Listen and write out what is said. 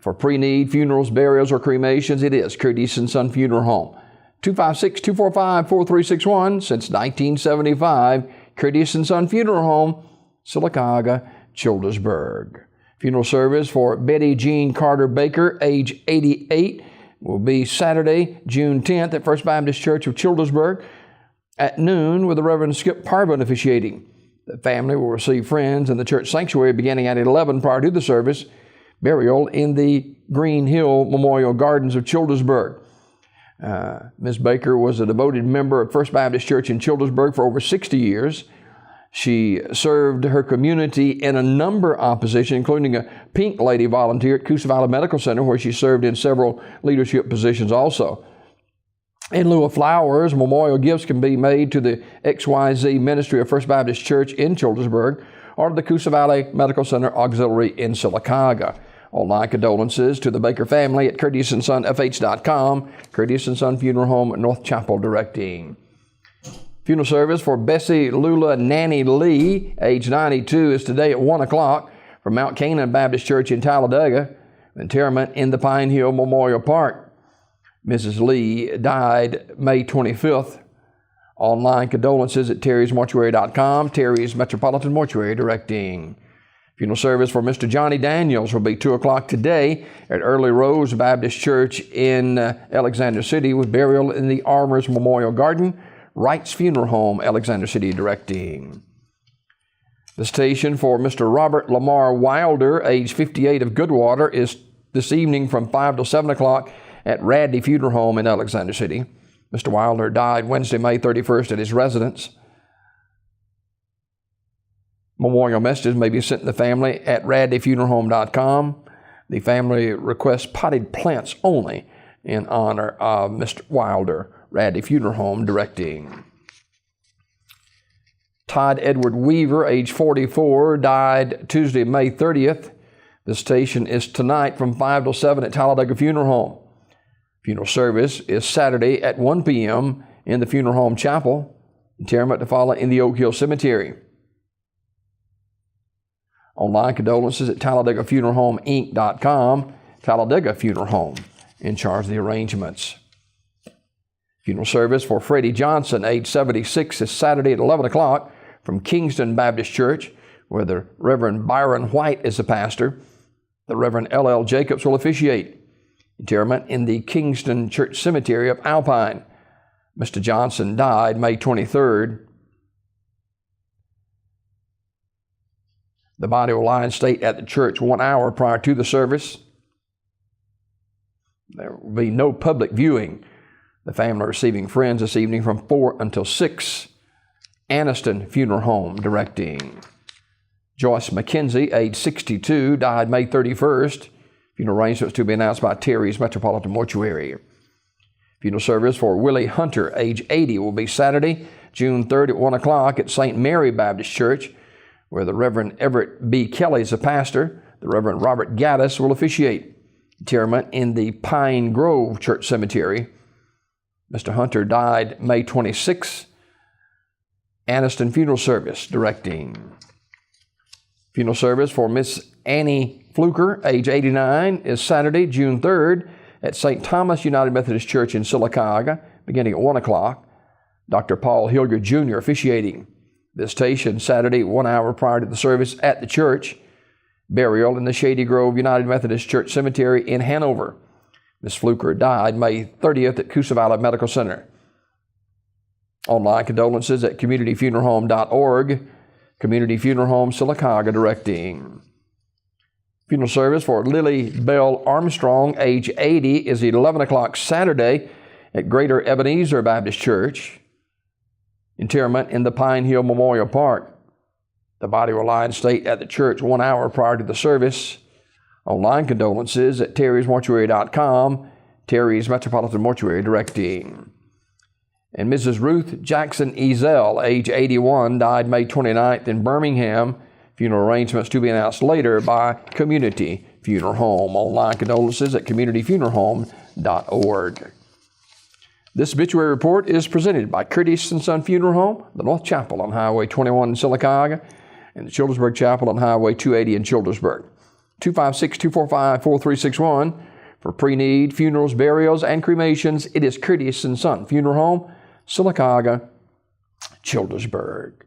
For pre-need funerals, burials, or cremations, it is Curtis & Son Funeral Home. 256-245-4361 since 1975. Curtis & Son Funeral Home, Sylacauga, Childersburg. Funeral service for Betty Jean Carter Baker, age 88, will be Saturday, June 10th at First Baptist Church of Childersburg at noon with the Reverend Skip Parvin officiating. The family will receive friends in the church sanctuary beginning at 11 prior to the service. Burial in the Green Hill Memorial Gardens of Childersburg. Ms. Baker was a devoted member of First Baptist Church in Childersburg for over 60 years. She served her community in a number of positions, including a Pink Lady volunteer at Coosa Valley Medical Center, where she served in several leadership positions also. In lieu of flowers, memorial gifts can be made to the XYZ Ministry of First Baptist Church in Childersburg or to the Coosa Valley Medical Center Auxiliary in Sylacauga. Online condolences to the Baker family at CurtisandSonFH.com. Curtis & Son Funeral Home, North Chapel, directing. Funeral service for Bessie Lula Nanny Lee, age 92, is today at 1 o'clock from Mount Canaan Baptist Church in Talladega. Interment in the Pine Hill Memorial Park. Mrs. Lee died May 25th. Online condolences at terrysmortuary.com. Terry's Metropolitan Mortuary, directing. Funeral service for Mr. Johnny Daniels will be 2 o'clock today at Early Rose Baptist Church in Alexander City, with burial in the Armours Memorial Garden. Wright's Funeral Home, Alexander City, directing. The station for Mr. Robert Lamar Wilder, age 58, of Goodwater, is this evening from 5 to 7 o'clock at Radley Funeral Home in Alexander City. Mr. Wilder died Wednesday, May 31st at his residence. Memorial messages may be sent to the family at radleyfuneralhome.com. The family requests potted plants only in honor of Mr. Wilder. Radley Funeral Home, directing. Todd Edward Weaver, age 44, died Tuesday, May 30th. The station is tonight from 5 to 7 at Talladega Funeral Home. Funeral service is Saturday at 1 p.m. in the Funeral Home Chapel. Interment to follow in the Oak Hill Cemetery. Online condolences at TalladagaFuneralHomeInc.com. Talladega Funeral Home in charge of the arrangements. Funeral service for Freddie Johnson, age 76, is Saturday at 11 o'clock from Kingston Baptist Church, where the Reverend Byron White is the pastor. The Reverend L.L. Jacobs will officiate. Interment in the Kingston Church Cemetery of Alpine. Mr. Johnson died May 23rd. The body will lie in state at the church 1 hour prior to the service. There will be no public viewing. The family receiving friends this evening from 4 until 6. Anniston Funeral Home, directing. Joyce McKenzie, age 62, died May 31st. Funeral arrangements to be announced by Terry's Metropolitan Mortuary. Funeral service for Willie Hunter, age 80, will be Saturday, June 3rd at 1 o'clock at St. Mary Baptist Church, where the Reverend Everett B. Kelly is the pastor. The Reverend Robert Gaddis will officiate. Interment in the Pine Grove Church Cemetery. Mr. Hunter died May 26th. Anniston Funeral Service, directing. Funeral service for Miss Annie Fluker, age 89, is Saturday, June 3rd at St. Thomas United Methodist Church in Sylacauga, beginning at 1 o'clock. Dr. Paul Hilliard Jr. officiating. Visitation Saturday, 1 hour prior to the service at the church. Burial in the Shady Grove United Methodist Church Cemetery in Hanover. Miss Fluker died May 30th at Coosa Valley Medical Center. Online condolences at communityfuneralhome.org. Community Funeral Home, Sylacauga, directing. Funeral service for Lily Bell Armstrong, age 80, is 11 o'clock Saturday at Greater Ebenezer Baptist Church. Interment in the Pine Hill Memorial Park. The body will lie in state at the church 1 hour prior to the service. Online condolences at terrysmortuary.com. Terry's Metropolitan Mortuary, directing. And Mrs. Ruth Jackson Ezel, age 81, died May 29th in Birmingham. Funeral arrangements to be announced later by Community Funeral Home. Online condolences at communityfuneralhome.org. This obituary report is presented by Curtis & Son Funeral Home, the North Chapel on Highway 21 in Sylacauga, and the Childersburg Chapel on Highway 280 in Childersburg. 256-245-4361. For pre-need, funerals, burials, and cremations, it is Curtis & Son Funeral Home, Sylacauga, Childersburg.